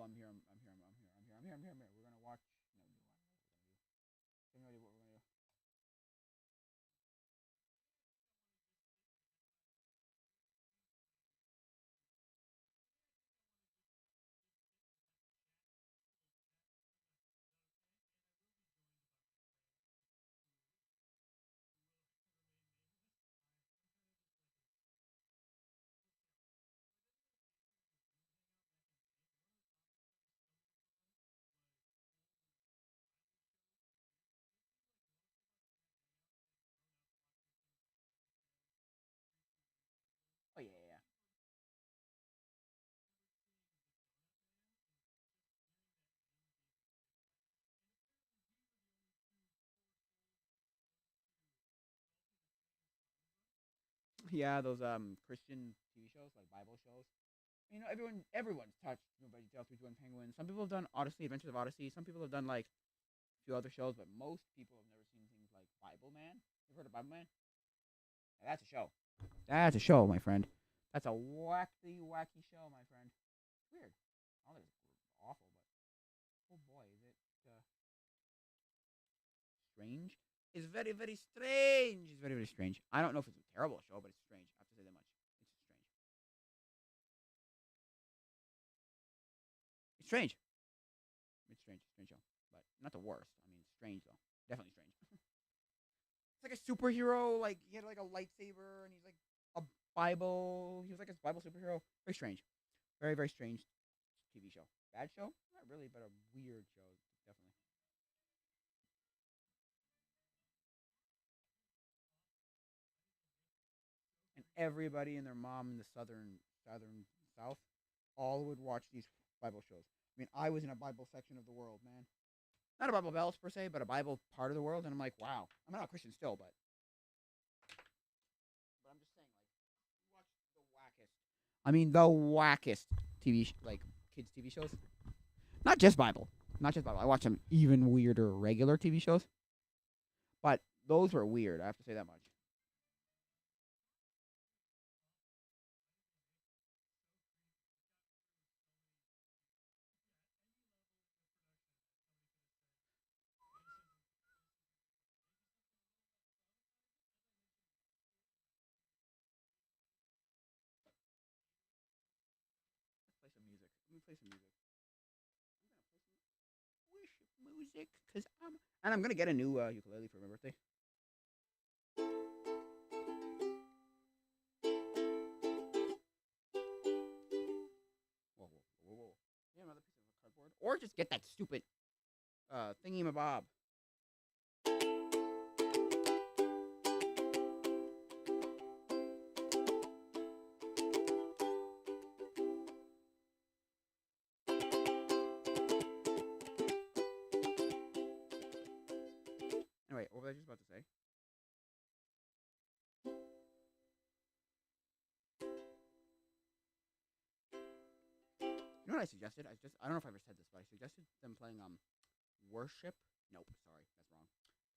I'm here. I'm here. I'm here. I'm here. I'm here. I'm here. I'm here. We're gonna watch. No, I don't know what we're gonna do. What we're gonna do. Oh yeah, yeah, yeah. Yeah, those Christian TV shows like Bible shows. You know, everyone's touched Nobody Tales Between Penguins. Some people have done Odyssey, Adventures of Odyssey. Some people have done like a few other shows, but most people have never seen things like Bible Man. You've heard of Bible Man? Yeah, that's a show. That's a show, my friend. That's a wacky, wacky show, my friend. Weird. I don't think it's awful, but oh boy, is it strange? It's very, very strange. It's very, very strange. I don't know if it's a terrible show, but it's strange. I have to say that much. It's strange. It's strange. It's strange. Strange show, but not the worst. I mean, strange though. Definitely strange. It's like a superhero. Like he had like a lightsaber, and he's like a Bible. He was like a Bible superhero. Very strange. Very, very strange TV show. Bad show? Not really, but a weird show. Definitely. And everybody and their mom in the southern south all would watch these Bible shows. I mean, I was in a Bible section of the world, man. Not a Bible Belt per se, but a Bible part of the world, and I'm like, wow. I'm not a Christian still, but I'm just saying, like, you watch the wackest. I mean, the wackest like kids TV shows. Not just Bible, not just Bible. I watch some even weirder regular TV shows, but those were weird. I have to say that much. Let's play some music. Let me play some music. I'm gonna play some worship music because I'm gonna get a new ukulele for my birthday. Whoa, whoa, whoa, whoa! Yeah, another piece of cardboard, or just get that stupid thingy mabob. Anyway, what was I just about to say? You know what I suggested? I don't know if I ever said this, but I suggested them playing worship. Nope, sorry, that's wrong.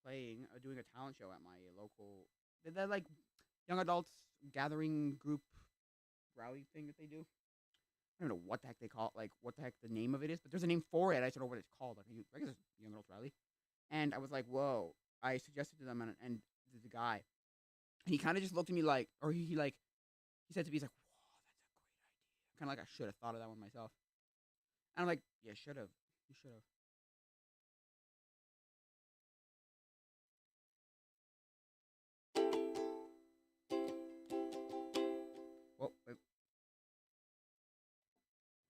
Playing doing a talent show at my local. They're like young adults gathering group rally thing that they do. I don't know what the heck they call it, like what the heck the name of it is, but there's a name for it. I don't know what it's called. Like I guess it's young adults rally. And I was like, whoa. I suggested to them, and the guy, and he kind of just looked at me like, or he said to me, he's like, whoa, that's a great idea. Kind of like I should have thought of that one myself. And I'm like, yeah, should have. You should have. Well, wait,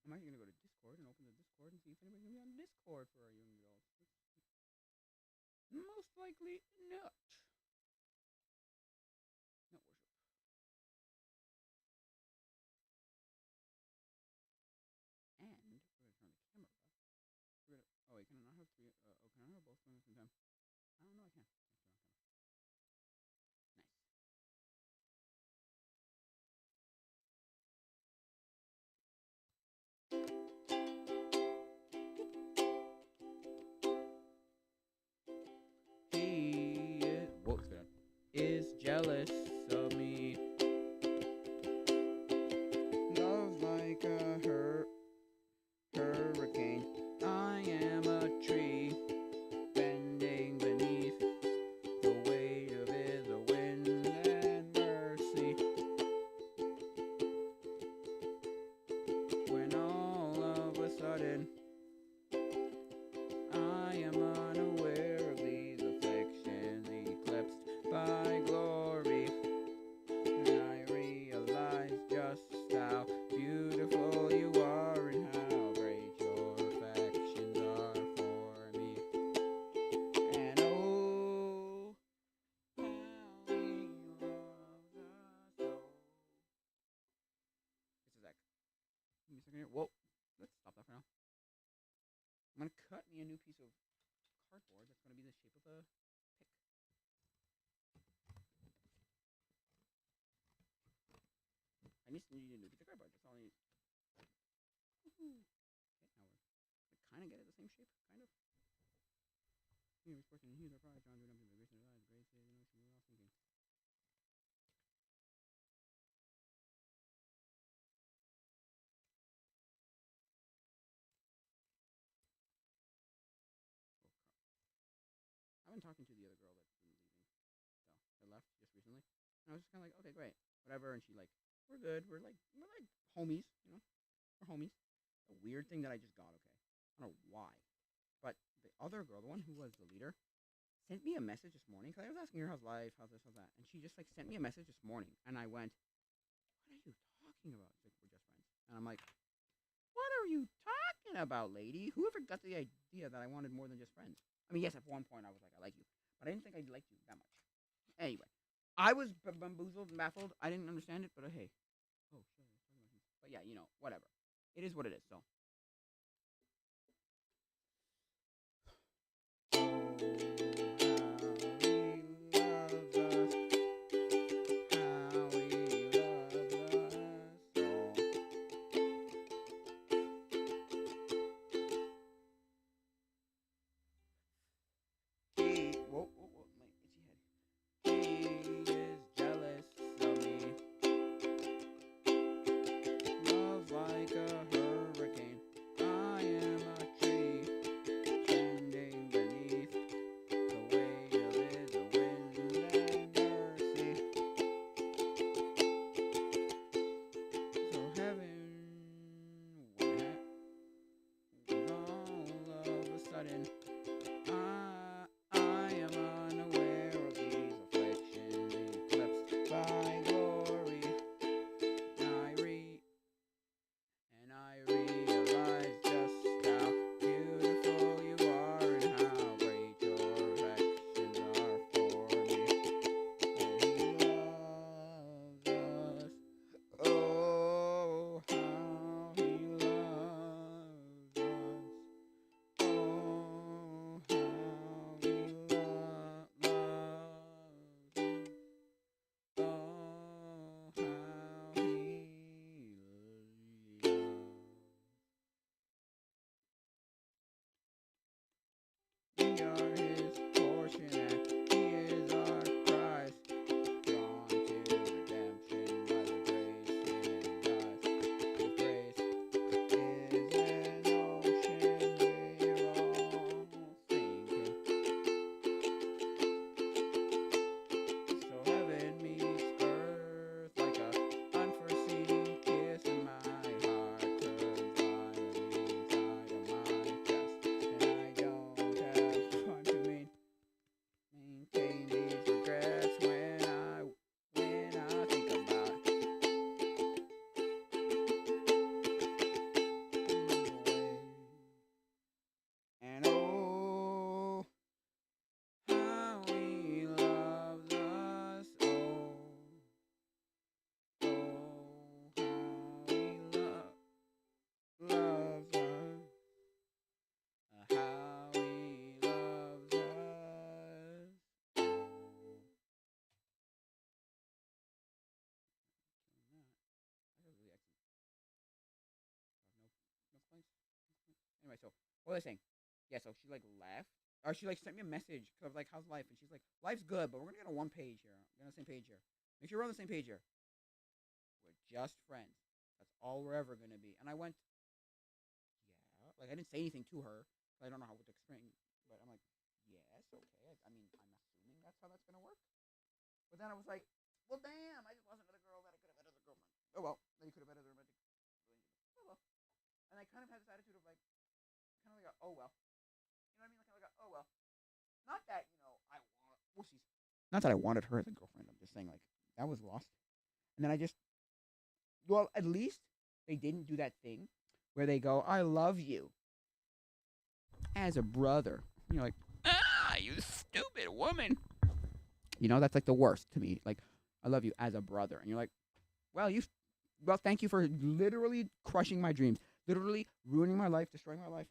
I'm actually gonna go to Discord and open the Discord and see if anybody's gonna be on Discord for our young adults. Most likely not. Not worship. And we're gonna turn the camera off. We're gonna. Oh wait, can I not have three? Oh, can I have both going at the same time? I don't know. I can. Nice. Whoa, it's good. Is jealous of me. Love like a hurricane. second here. Whoa, let's stop that for now. I'm gonna cut me a new piece of cardboard that's gonna be the shape of a pick. I need a new piece of cardboard. That's all I need. Woohoo. Okay, now we're kind of get it the same shape, kind of. Here, we're sporting. Here's our prize. John doing something. The grace of his eyes. Grace is the notion we're all thinking. I've been talking to the other girl that's been leaving. So I left just recently. And I was just kind of like, okay, great, whatever. And she like, we're good. We're like homies, you know. We're homies. A weird thing that I just got. Okay, I don't know why, but the other girl, the one who was the leader, sent me a message this morning because I was asking her how's life, how's this, how's that, and she just like sent me a message this morning, and I went, "What are you talking about?" She's like, "We're just friends," and I'm like, "What are you talking about, lady? Whoever got the idea that I wanted more than just friends?" I mean, yes, at one point I was like, "I like you," but I didn't think I liked you that much. Anyway, I was bamboozled and baffled. I didn't understand it, but hey, oh shit, but yeah, you know, whatever. It is what it is. So. Whoa, my itchy head. He is jealous of me. Love like a hurricane. I am a tree bending beneath the weight of his wind and mercy. So heaven, all of a sudden, I am unaware of these afflictions, eclipsed by glory. I realize just how beautiful you are and how great your affections are for me. And he loves us. Oh, how he loves us. Oh, how he loves us. Oh, how he loves. We are his portion and he is our prize. Drawn to redemption by the grace in his eyes. The grace is an ocean we're all sinking. So heaven meets earth like a unforeseen kiss, and my heart turns violently inside of my chest, and I don't have time to maintain these regrets when I think about and oh, how he loves us. Oh, oh, how he loves us. How he loves us. Oh. That was really excellent. No complaints. Anyway, so what was I saying? Yeah, so she like left, or she like sent me a message of like, "How's life?" And she's like, "Life's good, but we're gonna get on one page here. We're on the same page here. Make sure we're on the same page here. We're just friends. That's all we're ever gonna be." And I went, "Yeah." Like I didn't say anything to her. So I don't know how to explain, but I'm like, "Yes, okay." I mean, I'm assuming that's how that's gonna work. But then I was like, "Well, damn! I just lost another girl that I could have had as a girlfriend. Oh well, then you could have had as a romantic relationship. Oh well." And I kind of had this attitude of like, kind of like, oh well. You know what I mean? Like, oh well. Not that I want. Well, she's not that I wanted her as a girlfriend. I'm just saying like that was lost. And then I just, well, at least they didn't do that thing where they go, "I love you as a brother." And you're like, you stupid woman. You know, that's like the worst to me. Like, "I love you as a brother," and you're like, well, you Well, thank you for literally crushing my dreams, literally ruining my life, destroying my life.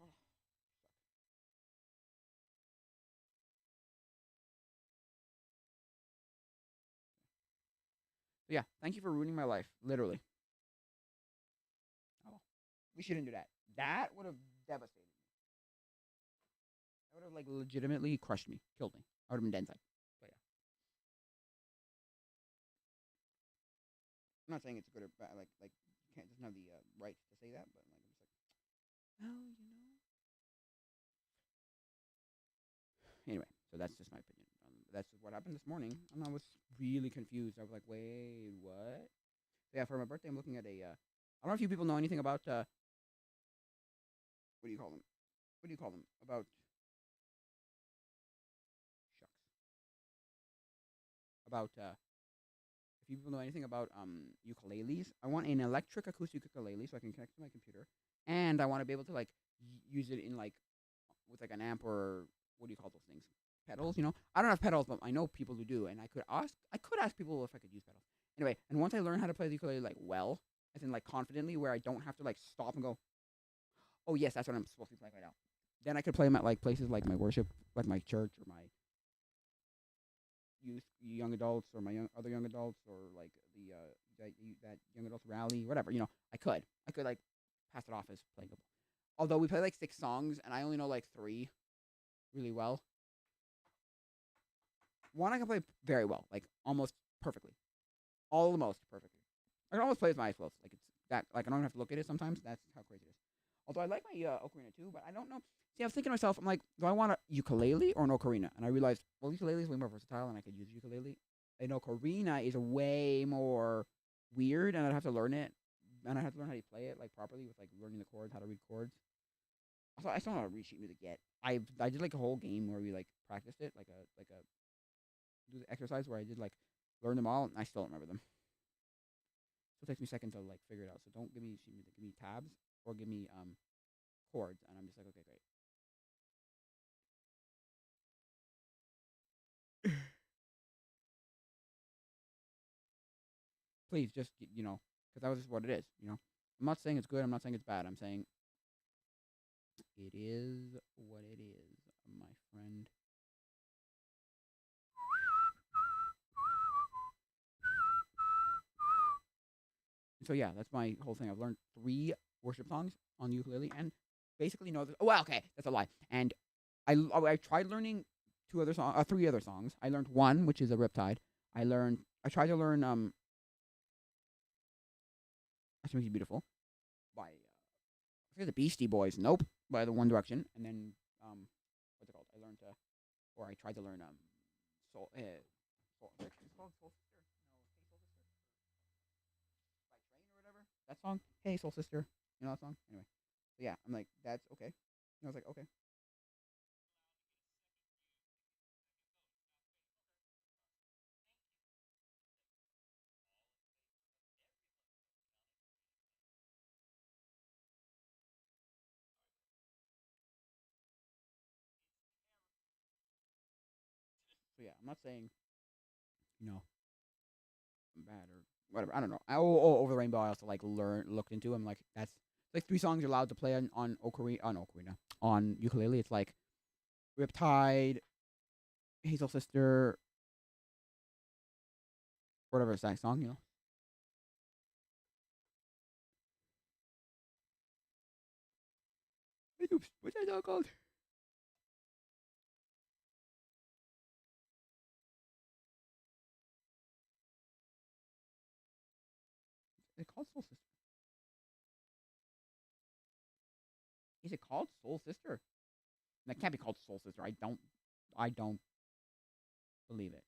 Yeah, thank you for ruining my life, literally. Oh, we shouldn't do that. That would have devastated me. That would have like legitimately crushed me, killed me. I would have been dead inside. But yeah, I'm not saying it's good or bad. Like you can't doesn't have the right to say that, but like I'm just like, well, Anyway, so that's just my opinion. That's just what happened this morning, and I was really confused. I was like, wait, what? So yeah, for my birthday, I'm looking at a. I don't know if you people know anything about what do you call them? What do you call them? About shucks. About if you people know anything about ukuleles, I want an electric acoustic ukulele so I can connect to my computer, and I want to be able to like use it in like with like an amp or what do you call those things? Pedals, you know. I don't have pedals, but I know people who do, and I could ask people if I could use pedals. Anyway, and once I learn how to play the ukulele like well, as in like confidently, where I don't have to like stop and go, oh yes, that's what I'm supposed to be playing right now. Then I could play them at like places like my worship, like my church or my youth, young adults, or my other young adults, or like the that young adults rally, whatever. You know, I could like pass it off as playable. Although we play like 6 songs, and I only know like 3 really well. One I can play very well, like almost perfectly, almost perfectly. I can almost play with my eyes closed. Like it's that. Like I don't have to look at it sometimes. That's how crazy it is. Although I like my ocarina too, but I don't know. See, I was thinking to myself, I'm like, do I want a ukulele or an ocarina? And I realized, well, ukulele is way more versatile, and I could use ukulele. An ocarina is way more weird, and I'd have to learn it, and I have to learn how to play it like properly with like learning the chords, how to read chords. Also, I still don't know how to read sheet music yet. I did like a whole game where we like practiced it, like a do the exercise where I did like learn them all, and I still don't remember them. So it takes me a second to like figure it out. So don't give me sheet music, give me tabs or give me chords, and I'm just like, okay, great. Please just because that was just what it is. I'm not saying it's good. I'm not saying it's bad. I'm saying it is what it is, my friend. So yeah, that's my whole thing. I've learned 3 worship songs on the ukulele, and basically know this. Oh, well, okay, that's a lie. And I tried learning 3 other songs. I learned one, which is a Riptide. I tried to learn "I Should Make You Beautiful" by I forget the Beastie Boys. Nope, by the One Direction. And then what's it called? I learned or I tried to learn it's called Soul Sister. No, Hey Soul Sister by Train or whatever. That song. Hey Soul Sister. You know that song? Anyway. So yeah, I'm like, that's okay. I was like, okay. So yeah, I'm not saying, you know, I'm bad or whatever. I don't know. Over the Rainbow, I also like looked into. I'm like, that's like 3 songs you're allowed to play on ocarina on ukulele. It's like Riptide, Hazel Sister, whatever it's that song. Oops, what's that song called? Is it called Soul Sister? Is it called Soul Sister? That can't be called Soul Sister. I don't believe it.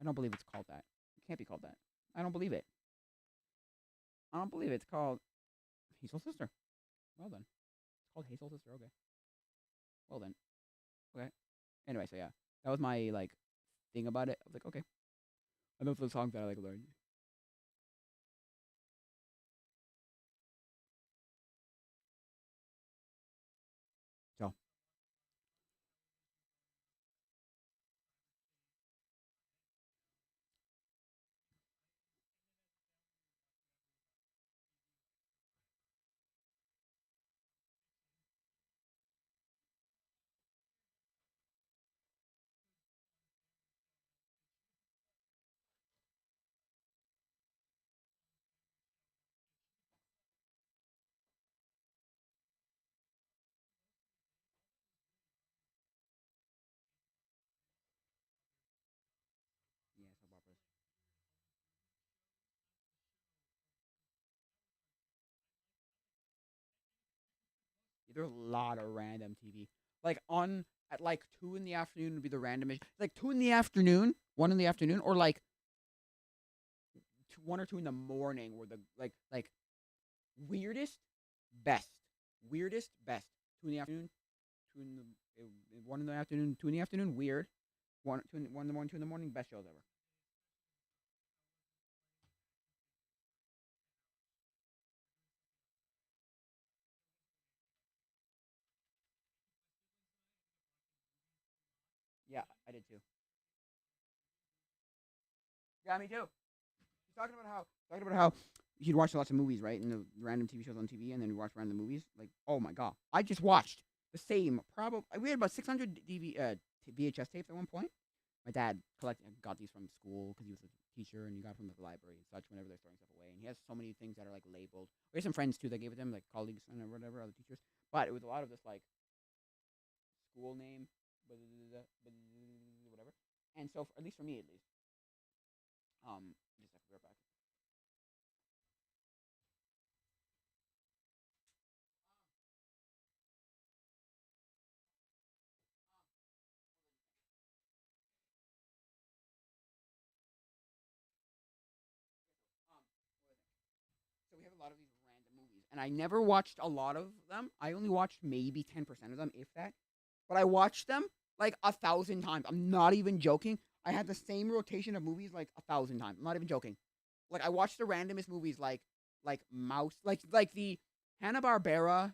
I don't believe it's called that. It can't be called that. I don't believe it. I don't believe it. It's called Hazel Sister. Well then, it's called Hazel Sister. Okay. Well then, okay. Anyway, so yeah, that was my like thing about it. I was like, okay, I know the songs that I like learned. So there's a lot of random TV. Like on at like 2 in the afternoon would be the randomest. Like 2 in the afternoon, 1 in the afternoon, or like 1 or 2 in the morning were the like weirdest, best, weirdest, best. 2 in the afternoon, 1 in the afternoon, 2 in the afternoon, weird. 1 in the morning, 2 in the morning, best shows ever. Yeah, I did too. Yeah, me too. He's talking about how he'd watch lots of movies, right? And the random TV shows on TV, and then we watch random movies. Like, oh my god, I just watched the same. Probably we had about 600 VHS tapes at one point. My dad got these from school because he was a teacher, and he got from the library and such. Whenever they're throwing stuff away, and he has so many things that are like labeled. We have some friends too that gave it to him, like colleagues and whatever, other teachers. But it was a lot of this like school name, whatever. And so, at least for me, at least, just have to be right back. Um, so we have a lot of these random movies, and I never watched a lot of them. I only watched maybe 10% of them, if that. But I watched them like 1,000 times. I'm not even joking. I had the same rotation of movies like 1,000 times. I'm not even joking. Like I watched the randomest movies like Mouse, like the Hanna Barbera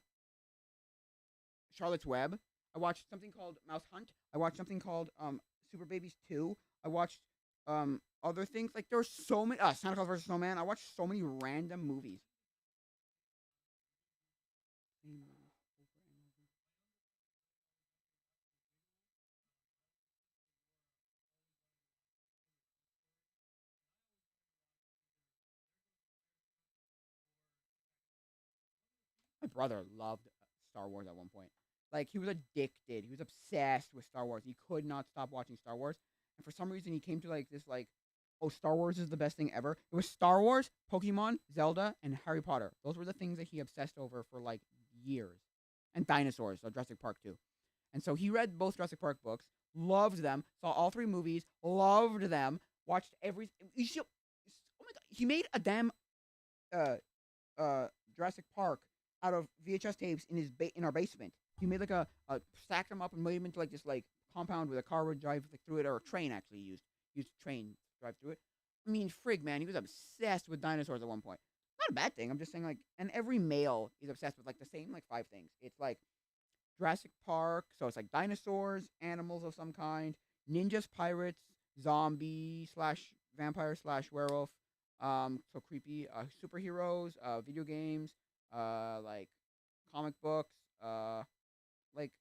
Charlotte's Web. I watched something called Mouse Hunt. I watched something called Super Babies 2. I watched other things. Like there were so many Santa Claus versus Snowman. I watched so many random movies. My brother loved Star Wars at one point. Like he was addicted. He was obsessed with Star Wars. He could not stop watching Star Wars. And for some reason he came to like this like, oh, Star Wars is the best thing ever. It was Star Wars, Pokemon, Zelda, and Harry Potter. Those were the things that he obsessed over for like years. And dinosaurs, so Jurassic Park too. And so he read both Jurassic Park books, loved them, saw all three movies, loved them, watched every. Oh my god, he made a damn uh Jurassic Park out of VHS tapes in in our basement. He made like a stacked them up and made them into like this like compound with a car would drive like, through it, or a train actually used a train to drive through it. I mean, frig, man, he was obsessed with dinosaurs at one point. Not a bad thing. I'm just saying like, and every male is obsessed with like the same like five things. It's like Jurassic Park, so it's like dinosaurs, animals of some kind, ninjas, pirates, zombie slash vampire slash werewolf, so creepy, superheroes, video games, like comic books, like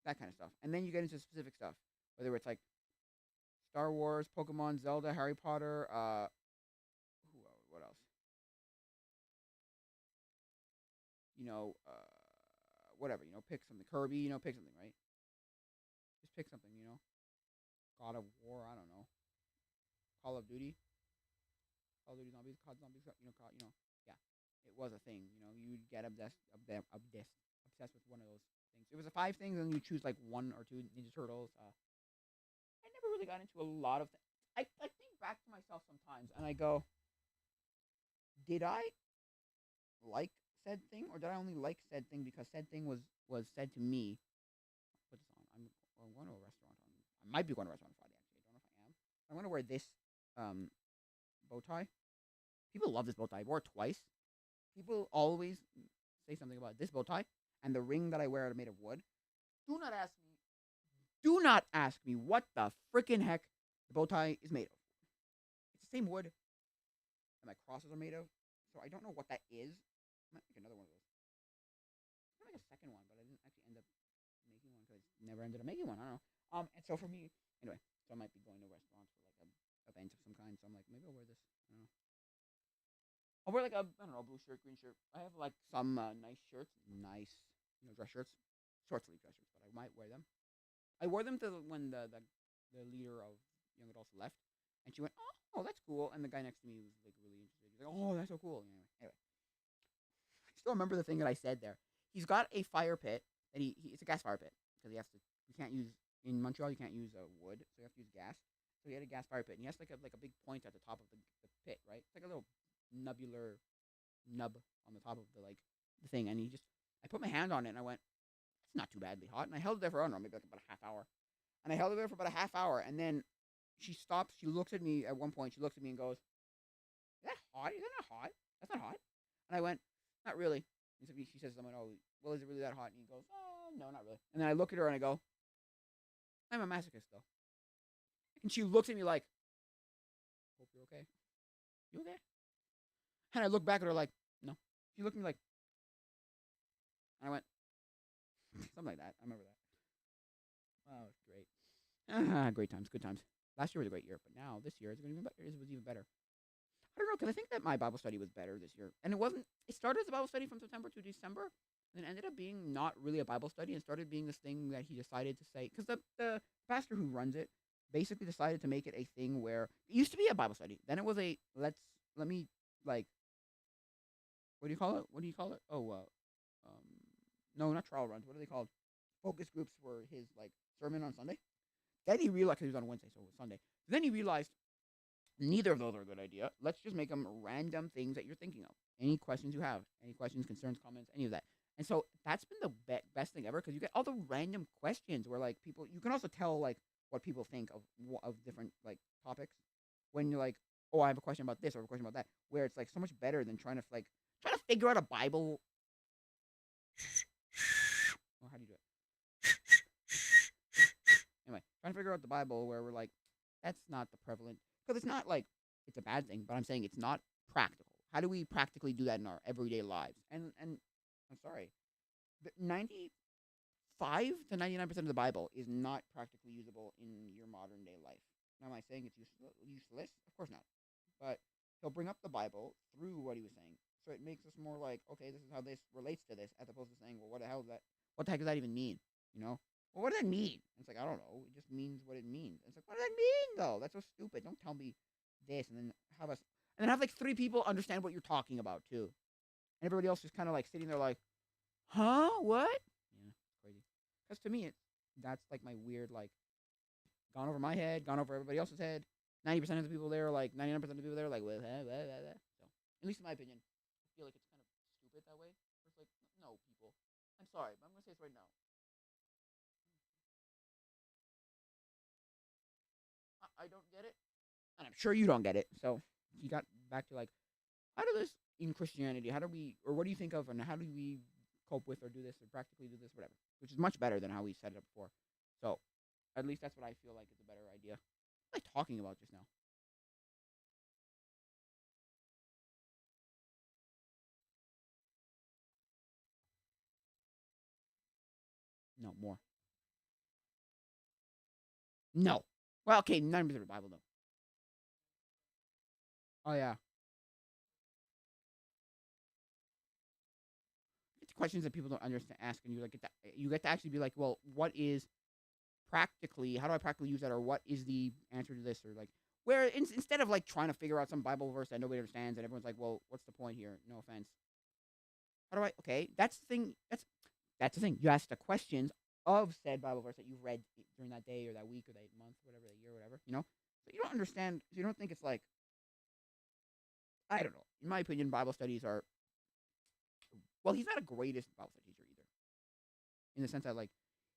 that kind of stuff. And then you get into specific stuff, whether it's like Star Wars, Pokemon, Zelda, Harry Potter, what else? Whatever. Pick something. Kirby. Pick something, right? Just pick something. God of War. I don't know. Call of Duty. Call of Duty Zombies. COD Zombies. Yeah. It was a thing. You'd get obsessed with one of those things. It was a five things, and you choose like one or two Ninja Turtles. I never really got into a lot of. I think back to myself sometimes, and I go, did I like said thing, or did I only like said thing because said thing was said to me? Put this on. I'm going to a restaurant on. I might be going to a restaurant on Friday. Actually, I don't know if I am. I'm going to wear this um bow tie. People love this bow tie. I wore it twice. People always say something about this bow tie and the ring that I wear made of wood. Do not ask me. Do not ask me what the freaking heck the bow tie is made of. It's the same wood that my crosses are made of. So I don't know what that is. I might make another one of those. I'm gonna make a second one, but I didn't actually end up making one because I never ended up making one. I don't know. And so for me, anyway, so I might be going to restaurants for like a event of some kind. So I'm like, maybe I'll wear this. I don't know. I'll wear like a I don't know blue shirt, green shirt. I have like some nice shirts, nice dress shirts, short sleeve dress shirts, but I might wear them. I wore them to when the leader of Young Adults left, and she went, "Oh, that's cool." And the guy next to me was like really interested. He's like, "Oh, that's so cool." Anyway, I still remember the thing that I said there. he's got a fire pit that it's a gas fire pit because you can't use in Montreal, you can't use wood, so you have to use gas. So he had a gas fire pit, and he has like a big point at the top of the pit, right? It's like a little nubular nub on the top of the thing, and I put my hand on it, and I went, it's not too badly hot, and I held it there for I don't know, maybe like about a half hour, and I held it there for about a half hour, and then she stops. She looks at me at one point. She looks at me and goes, "Is that hot? Is that not hot? That's not hot." And I went, "Not really." And so she says something, "Oh, well, is it really that hot?" And he goes, "Oh, no, not really." And then I look at her and I go, "I'm a masochist, though." And she looks at me like, "Hope you're okay. You okay?" And I look back at her like, "No." She looked at me like, and I went, something like that. I remember that. Oh, it's great. Great times, good times. Last year was a great year, but now this year is going to be better. It was even better. I don't know, because I think that my Bible study was better this year. And it started as a Bible study from September to December, and then ended up being not really a Bible study and started being this thing that he decided to say, because the pastor who runs it basically decided to make it a thing where it used to be a Bible study. Then it was let me, like, what do you call it? What do you call it? Oh, no, not trial runs. What are they called? Focus groups for his, like, sermon on Sunday. Then he realized, 'cause he was on Wednesday, so it was Sunday. Then he realized neither of those are a good idea. Let's just make them random things that you're thinking of. Any questions you have, any questions, concerns, comments, any of that. And so that's been the best thing ever, because you get all the random questions where, like, people, you can also tell, like, what people think of different, like, topics when you're like, oh, I have a question about this or I have a question about that, where it's like so much better than trying to figure out a Bible. Oh, how do you do it? Anyway, trying to figure out the Bible where we're like, that's not the prevalent, because it's not like it's a bad thing, but I'm saying it's not practical. How do we practically do that in our everyday lives? And I'm sorry, 95 to 99% of the Bible is not practically usable in your modern day life. Now, am I saying it's useless? Of course not. But he'll bring up the Bible through what he was saying, so it makes us more like, okay, this is how this relates to this, as opposed to saying, well, what the hell is that? What the heck does that even mean? You know? Well, what does that mean? And it's like, I don't know. It just means what it means. It's like, what does that mean, though? That's so stupid. Don't tell me this, and then have like three people understand what you're talking about too, and everybody else just kind of like sitting there like, huh, what? Yeah, it's crazy. Because to me, that's like my weird, like, gone over my head, gone over everybody else's head. 90% of the people there, like 99% of the people there, like, well, blah, blah, blah. So, at least in my opinion, I feel like it's kind of stupid that way. It's like, no, people. I'm sorry, but I'm gonna say this right now. I don't get it, and I'm sure you don't get it. So he got back to like, how do this in Christianity? How do we, or what do you think of, and how do we cope with, or do this, or practically do this, whatever? Which is much better than how we set it up before. So, at least that's what I feel like is a better idea. What was I talking about just now? No, more. No. Well, okay, 90% of the Bible, though. Oh yeah, it's questions that people don't understand ask, and you get to actually be like, well, what is practically? How do I practically use that, or what is the answer to this, or like, where instead of like trying to figure out some Bible verse that nobody understands, and everyone's like, well, what's the point here? No offense. How do I? Okay, that's the thing. That's the thing. You ask the questions of said Bible verse that you've read during that day or that week or that month, whatever, that year, whatever. You know, but you don't understand. So you don't think it's like, I don't know. In my opinion, Bible studies are, well, he's not a greatest Bible study teacher either, in the sense that, like,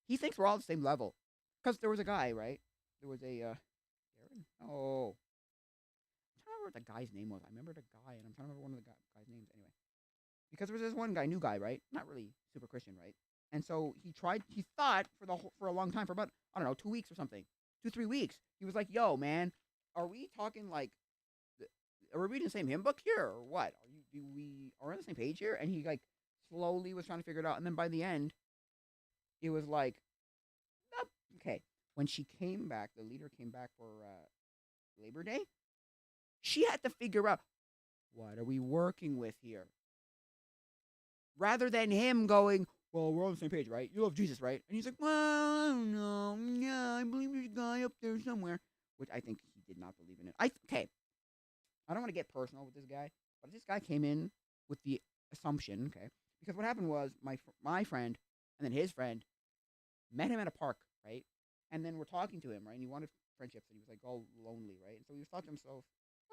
he thinks we're all at the same level. Because there was a guy, right? There was a Aaron. Oh, I'm trying to remember what the guy's name was. I remember the guy, and I'm trying to remember one of the guys' names anyway. Because there was this one guy, new guy, right? Not really super Christian, right? And so he tried. He thought for a long time, for about, I don't know, 2 weeks or something, 2 3 weeks. He was like, "Yo, man, are we talking like, are we reading the same hymn book here, or what? Are we on the same page here?" And he, like, slowly was trying to figure it out. And then by the end, it was like, nope. Okay. When she came back, the leader came back for Labor Day. She had to figure out, what are we working with here, rather than him going, well, we're on the same page, right? You love Jesus, right? And he's like, well, I don't know. Yeah, I believe there's a guy up there somewhere. Which I think he did not believe in it. Okay, I don't want to get personal with this guy, but this guy came in with the assumption, okay, Because what happened was my friend and then his friend met him at a park, right? And then we're talking to him, right? And he wanted friendships, and he was like all lonely, right? And so he thought to himself,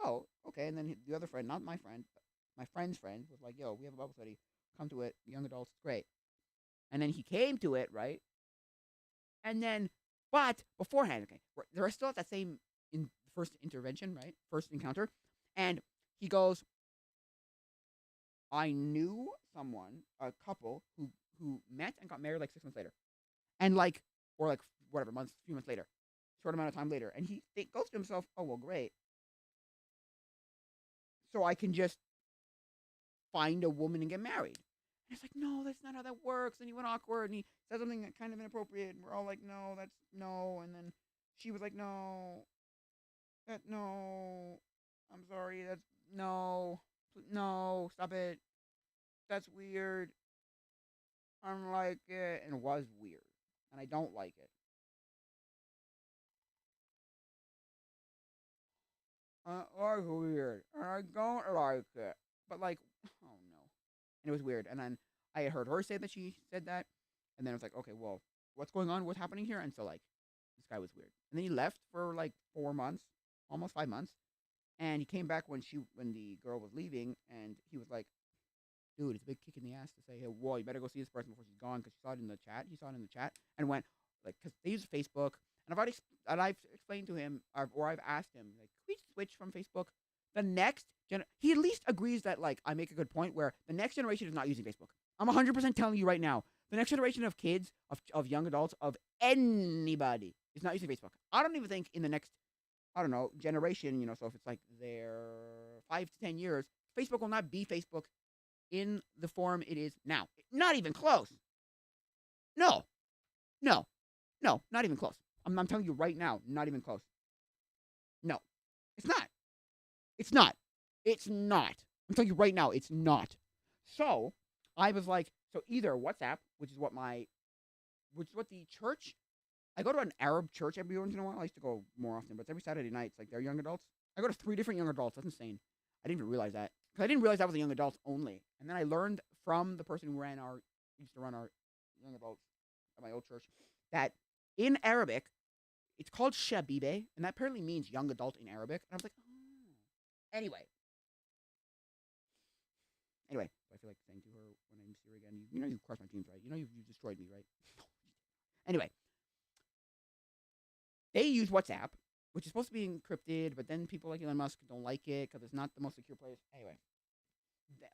oh, okay. And then the other friend, not my friend, but my friend's friend, was like, yo, we have a Bible study. Come to it. Young adults, it's great. And then he came to it, right? And then, but beforehand, okay, they're still at that same first intervention, right? First encounter. And he goes, I knew someone, a couple, who met and got married like 6 months later. And like, or like whatever, few months later, short amount of time later. And he goes to himself, oh, well, great. So I can just find a woman and get married. And it's like, no, that's not how that works. And he went awkward and he said something kind of inappropriate. And we're all like, no, that's no. And then she was like, no, no, I'm sorry. That's no, no, stop it. That's weird. I don't like it. And it was weird. And I don't like it. Like weird. And I don't like it. But like, oh no. And it was weird. And then I had heard her say that she said that. And then I was like, okay, well, what's going on? What's happening here? And so like, this guy was weird. And then he left for like 4 months, almost 5 months. And he came back when the girl was leaving, and he was like, dude, it's a big kick in the ass to say, hey, whoa, you better go see this person before she's gone, because she saw it in the chat. He saw it in the chat and went, like, because they use Facebook. And I've explained to him, or I've asked him, like, can we switch from Facebook? The next he at least agrees that, like, I make a good point where the next generation is not using Facebook. I'm 100% telling you right now, the next generation of kids, of young adults, of anybody is not using Facebook. I don't even think in the next, I don't know, generation, so if it's like their 5 to 10 years, Facebook will not be Facebook in the form it is now. Not even close. No, no, no, not even close. I'm telling you right now, not even close. No, it's not. It's not. It's not. I'm telling you right now, it's not. So I was like, so either WhatsApp, which is what the church. I go to an Arab church every once in a while. I used to go more often, but it's every Saturday night. It's like they're young adults. I go to 3 different young adults. That's insane. I didn't even realize that, because I didn't realize that was a young adults only. And then I learned from the person who used to run our young adults at my old church, that in Arabic, it's called shabibe, and that apparently means young adult in Arabic. And I was like, oh. Anyway, I feel like saying to her when I see her again, you know, you crushed my dreams, right? You know, you destroyed me, right? Anyway, they use WhatsApp, which is supposed to be encrypted, but then people like Elon Musk don't like it because it's not the most secure place. Anyway,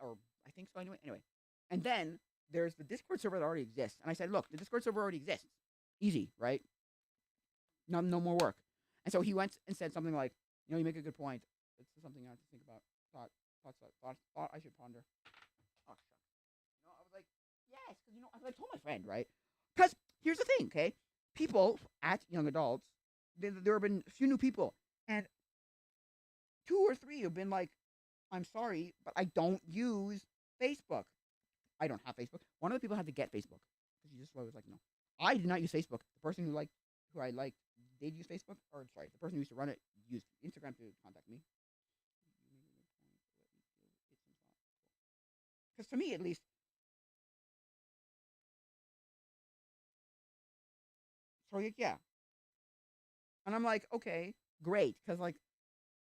or I think so. Anyway, and then there's the Discord server that already exists, and I said, look, the Discord server already exists. Easy, right? No more work. And so he went and said something like, you make a good point. It's something I have to think about. Thought I should ponder. Oh, shucks. I was like, yes, because I told my friend, right? Because here's the thing, okay? People at young adults, there have been a few new people, and 2 or 3 have been like, I'm sorry, but I don't use Facebook. I don't have Facebook. One of the people had to get Facebook, because she just was like, no. I did not use Facebook. The person who I liked did use Facebook, or sorry, the person who used to run it used Instagram to contact me. Because to me, at least, so yeah. And I'm like, okay, great, because like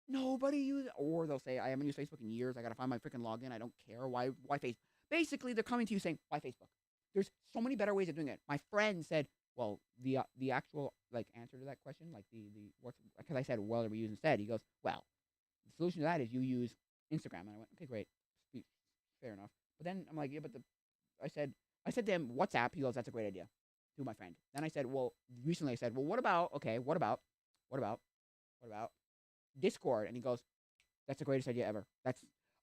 nobody uses, or they'll say, I haven't used Facebook in years. I gotta find my freaking login. I don't care. Why Facebook? Basically, they're coming to you saying, why Facebook? There's so many better ways of doing it. My friend said, well, the actual like answer to that question, like the what's, because I said, what do we use instead? He goes, well, the solution to that is you use Instagram. And I went, okay, great, fair enough. But then I'm like, yeah, but I said to him, WhatsApp. He goes, that's a great idea. To my friend. Then I said, well, recently I said, well, what about Discord? And he goes, that's the greatest idea ever.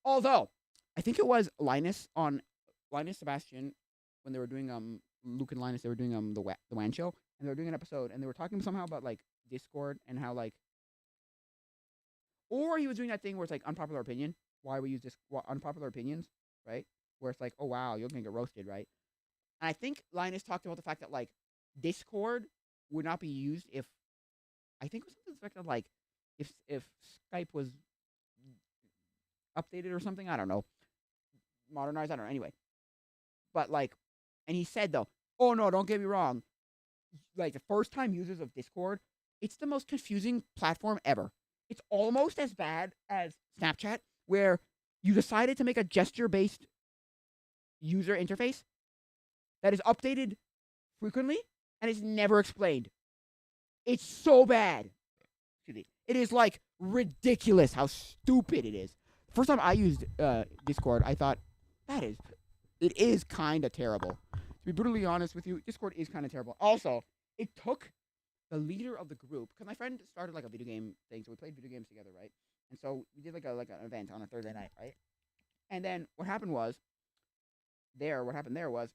Although I think it was Linus Sebastian, when they were doing Luke and Linus, they were doing the WAN show, and they were doing an episode, and they were talking somehow about like Discord and how like, or he was doing that thing where it's like unpopular opinion. Why we use this unpopular opinions, right? Where it's like, oh wow, you're gonna get roasted, right? And I think Linus talked about the fact that like Discord would not be used if, I think it was something to the fact of like if Skype was updated or something. I don't know, modernized. I don't know. Anyway, But like, and he said though, oh no, don't get me wrong. Like the first time users of Discord, it's the most confusing platform ever. It's almost as bad as Snapchat, where you decided to make a gesture based user interface that is updated frequently and is never explained. It's so bad. It is like ridiculous how stupid it is. First time I used Discord, I thought it is kind of terrible. To be brutally honest with you, Discord is kind of terrible. Also, it took the leader of the group, because my friend started like a video game thing, so we played video games together, right? And so we did like an event on a Thursday night, right? And then what happened there was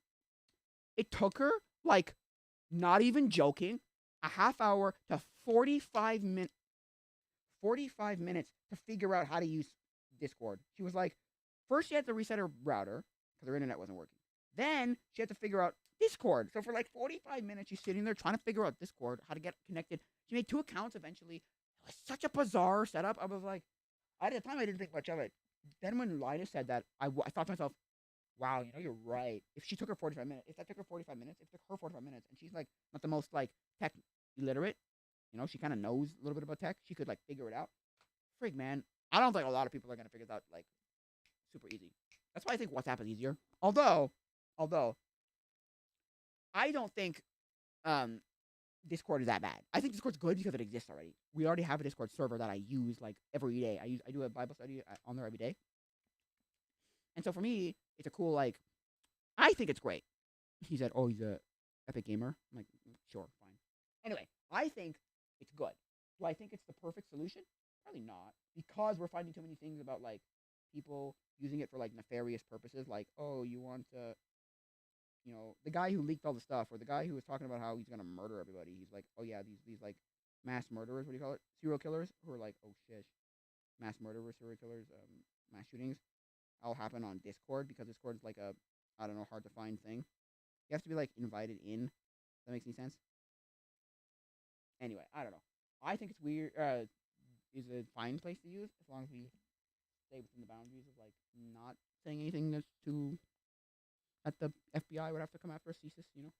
it took her like, not even joking, a half hour to 45 minutes to figure out how to use Discord. She was like, first she had to reset her router because her internet wasn't working. Then she had to figure out Discord. So for like 45 minutes, she's sitting there trying to figure out Discord, how to get connected. She made 2 accounts eventually. It was such a bizarre setup. I was like, at the time, I didn't think much of it. Then when Linus said that, I thought to myself, wow, you're right. If that took her 45 minutes, if it took her 45 minutes, and she's like not the most like tech illiterate, she kind of knows a little bit about tech, she could like figure it out. Frig, man, I don't think a lot of people are gonna figure it out like super easy. That's why I think WhatsApp is easier. Although, I don't think Discord is that bad. I think Discord's good because it exists already. We already have a Discord server that I use like every day. I do a Bible study on there every day. And so for me, it's a cool, like, I think it's great. He said, oh, he's a epic gamer. I'm like, sure, fine. Anyway, I think it's good. Do I think it's the perfect solution? Probably not. Because we're finding too many things about, like, people using it for, like, nefarious purposes. Like, oh, you want to, the guy who leaked all the stuff, or the guy who was talking about how he's going to murder everybody. He's like, oh, yeah, these like, mass murderers, what do you call it? Serial killers, who are like, oh, shit. Mass murderers, serial killers, mass shootings. All happen on Discord, because Discord's like a, I don't know, hard to find thing. You have to be like invited in. If that makes any sense? Anyway, I don't know. I think it's weird. Is a fine place to use as long as we stay within the boundaries of like not saying anything that's too that the FBI would have to come after us. CSIS.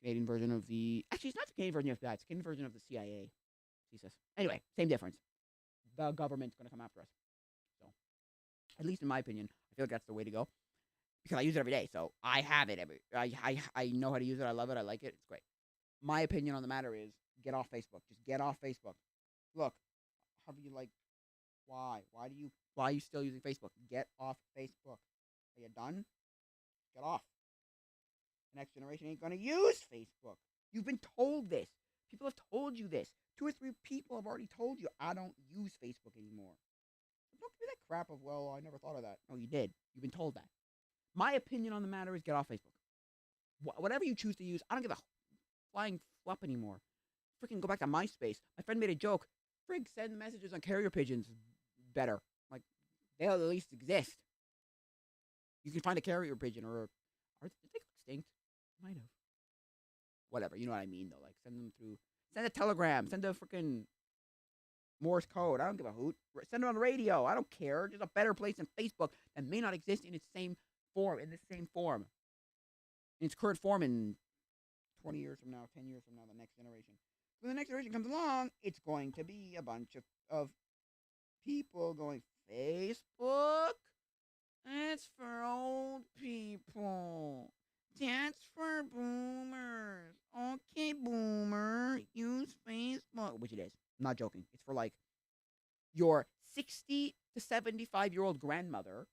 Canadian version of the, actually, it's not the Canadian version of the FBI. It's the Canadian version of the CIA. CSIS. Anyway, same difference. The government's gonna come after us. So, at least in my opinion, I feel like that's the way to go, because I use it every day. So I have it I know how to use it. I love it. I like it. It's great. My opinion on the matter is, get off Facebook. Just get off Facebook. Look, how do you like? Why? Why are you still using Facebook? Get off Facebook. Are you done? Get off. The next generation ain't gonna use Facebook. You've been told this. People have told you this. 2 or 3 people have already told you, I don't use Facebook anymore. Don't give me that crap of, well, I never thought of that. No, you did. You've been told that. My opinion on the matter is, get off Facebook. Whatever you choose to use, I don't give a flying flop anymore. Freaking go back to MySpace. My friend made a joke. Frig, send messages on carrier pigeons better. Like, they'll at least exist. You can find a carrier pigeon, or did they go extinct? Might have. Whatever, you know what I mean, though. Like, send a telegram, send a freaking Morse code. I don't give a hoot. Send it on the radio. I don't care. There's a better place than Facebook that may not exist in its same form, in its current form in 20 years from now, 10 years from now, the next generation. When the next generation comes along, it's going to be a bunch of people going, Facebook? That's for old people. That's for boomers. Okay, boomer, use Facebook. Which it is. I'm not joking. It's for like your 60 to 75-year-old grandmother,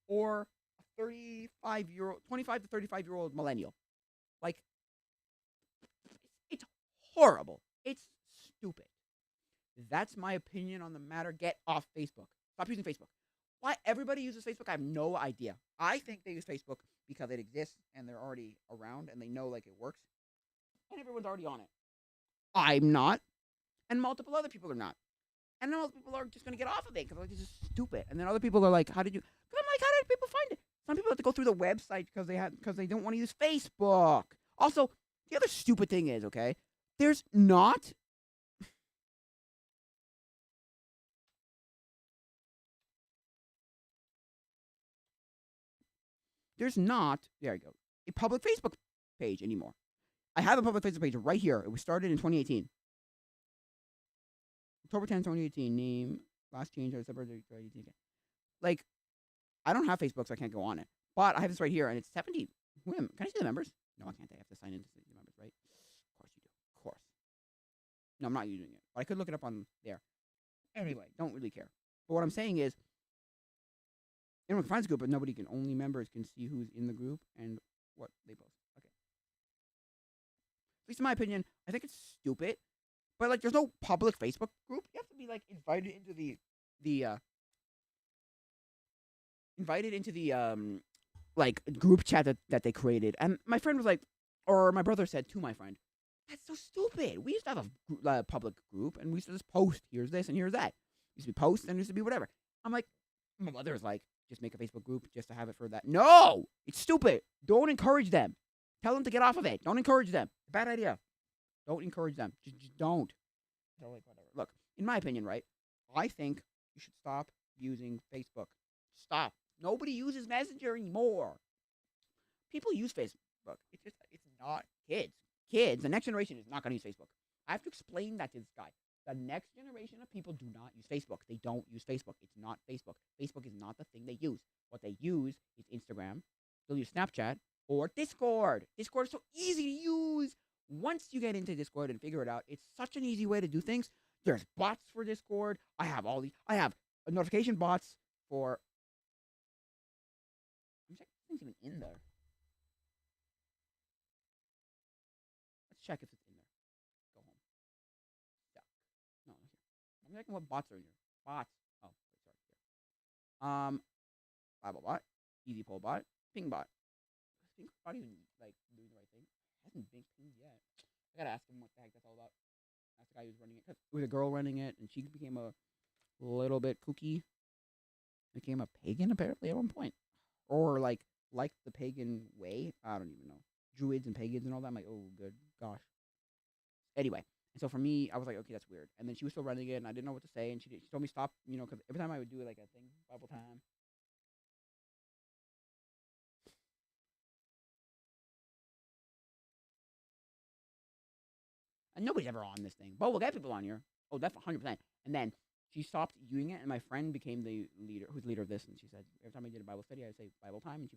or a 25 to 35-year-old millennial. Like, it's horrible. It's stupid. That's my opinion on the matter. Get off Facebook. Stop using Facebook. Why everybody uses Facebook, I have no idea. I think they use Facebook because it exists and they're already around and they know like it works. And everyone's already on it. I'm not. And multiple other people are not. And then most people are just going to get off of it because like, it's just stupid. And then other people are like, how did people find it? Some people have to go through the website because they don't want to use Facebook. Also, the other stupid thing is, okay, there's not There's not, there you go, a public Facebook page anymore. I have a public Facebook page right here. It was started in 2018. October 10th, 2018. Name, last change, December 2018. Like, I don't have Facebook, so I can't go on it. But I have this right here, and it's 70. Can I see the members? No, I can't. I have to sign in to see the members, right? Of course you do. Of course. No, I'm not using it. But I could look it up on there. Anyway, don't really care. But what I'm saying is, anyone can find this group, but nobody can. Only members can see who's in the group and what they post. Okay. At least in my opinion, I think it's stupid. But like, there's no public Facebook group. You have to be like invited into the like group chat that they created. And my friend was like, or my brother said to my friend, "That's so stupid. We used to have a public group, and we used to just post. Here's this and here's that. It used to be post and it used to be whatever." I'm like, my mother was like, "Just make a Facebook group just to have it for that." No, it's stupid. Don't encourage them. Tell them to get off of it. Don't encourage them. Bad idea. Don't encourage them. Just don't. So like whatever. Look, in my opinion, right? I think you should stop using Facebook. Stop. Nobody uses Messenger anymore. People use Facebook. It's not kids. Kids, the next generation is not going to use Facebook. I have to explain that to this guy. The next generation of people do not use Facebook. They don't use Facebook. It's not Facebook. Facebook is not the thing they use. What they use is Instagram. They'll use Snapchat or Discord. Discord is so easy to use. Once you get into Discord and figure it out, it's such an easy way to do things. There's bots for Discord. I have notification bots for. I'm checking if things even in there. Let's check if it's in there. Go home. Yeah. No, not here. I'm checking what bots are in here. Bots. Oh, wait, sorry. Here. Bible bot, Easy Poll bot, Ping bot. Is Ping bot even like doing the right thing? It hasn't been pinged yet. I gotta ask him what the heck that's all about. That's the guy who's running it. 'Cause it was a girl running it, and she became a little bit kooky. Became a pagan apparently at one point, or like the pagan way. I don't even know. Druids and pagans and all that. I'm like, oh, good gosh. Anyway, and so for me, I was like, okay, that's weird. And then she was still running it, and I didn't know what to say, and she told me stop, because every time I would do like a thing, Bible time. And nobody's ever on this thing, but we'll get people on here. Oh, that's 100%. And then she stopped using it, and my friend became the leader, who's the leader of this, and she said every time I did a Bible study, I would say Bible time, and she